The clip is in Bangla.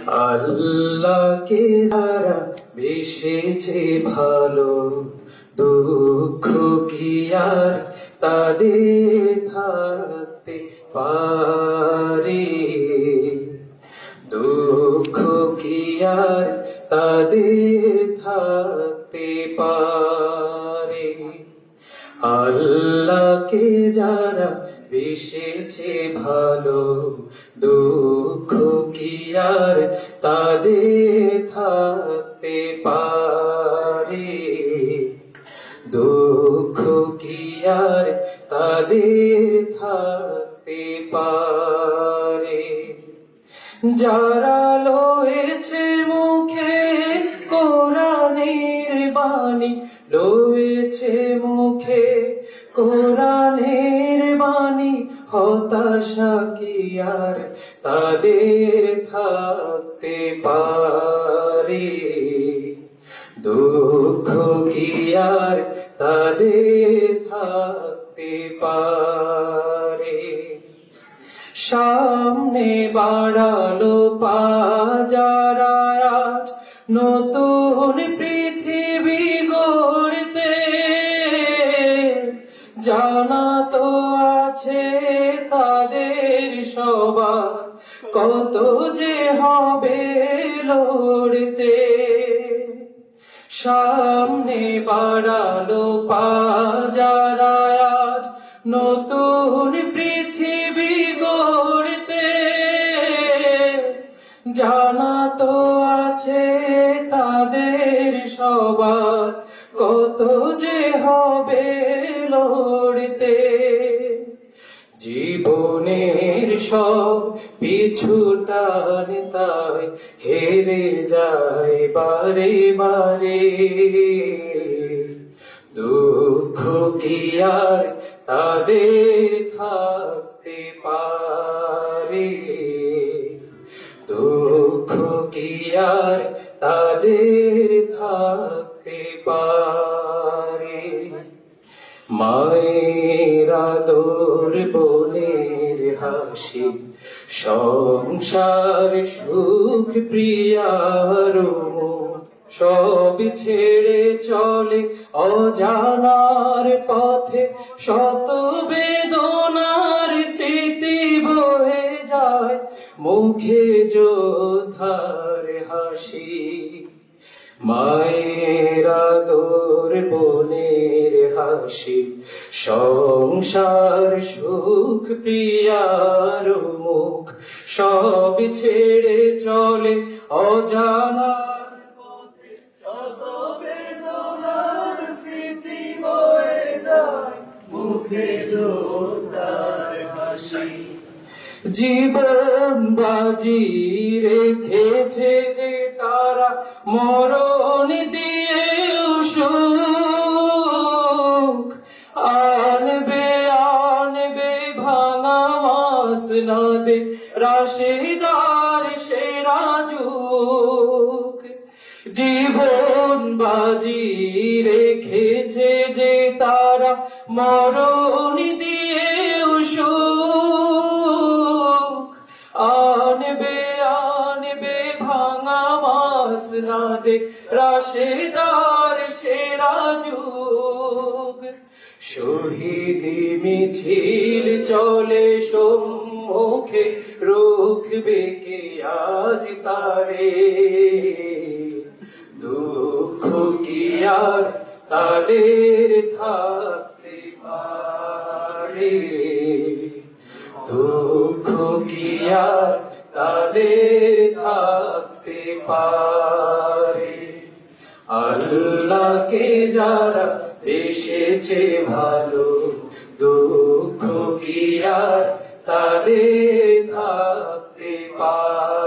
আল্লাহকে যারা বেসেছে ভালো, দুঃখ কি আর তাদের থাকতে পারে? দুঃখ কি আর তাদের থাকতে পারে? আল্লাহকে যারা বেসেছে ভালো, দুঃখ কি আর তাদের থাকতে পারে? দুঃখ কি আর তাদের থাকতে পারে? যারা লয়েছে মুখে কোরআনের বাণী, লয়েছে মুখে কোরআনের বাণী, হতাশা কি আর তাদের থাকতে পারে? দুঃখ কি আর তাদের থাকতে পারে? সামনে বাড়ালো পা যারা আজ নতুন পৃথিবী গড়তে, জানা তো আছে তাদের সবার কত যে হবে লড়তে। সামনে বাড়ালো পা যারা আজ নতুন পৃথিবী গড়তে, জানা তো আছে তাদের সবার কত যে হবে লড়তে। জীবনের সব পিছুটান তাই হেরে যায় বারে বারে। দুঃখ কি আর তাদের থাকতে পারে? দুঃখ কি আর তাদের থাকতে পারে? মায়ের আদর, বোনের হাসি, সংসার সুখ প্রিয়ার মুখ, সব ছেড়ে চলে অজানার পথে, শত বেদনার স্মৃতি বয়ে যায় মুখে যোদ্ধার হাসি। মায়ের আদর, বোনের হাসি, সংসার সুখ প্রিয়ার মুখ, সব ছেড়ে চলে অজানার পথে, শত বেদনার স্মৃতি বয়ে যায় মুখে যোদ্ধার হাসি। জীবন বাজি রেখেছে যে তারা মরণ দিয়ে সুখ, আনবে আনবে ভাঙা মাসনদে রাশিদার সেরা যুগ। জীবন বাজি রেখেছে যে তারা মরণ দিয়ে সুখ, আনবে আনবে ভাঙা মাসনদে রাশিদার সেরা যুগ। শহীদি মিছিল চলে সম্মুখে, রুখবে কে আজ তারে? দুঃখ কি আর তাদের থাকতে পারে? দুঃখ কি আর তাদের থাকতে পারে? আল্লাহকে যারা বেসেছে ভালো, দুঃখ কি আর তাদের থাকতে পারে?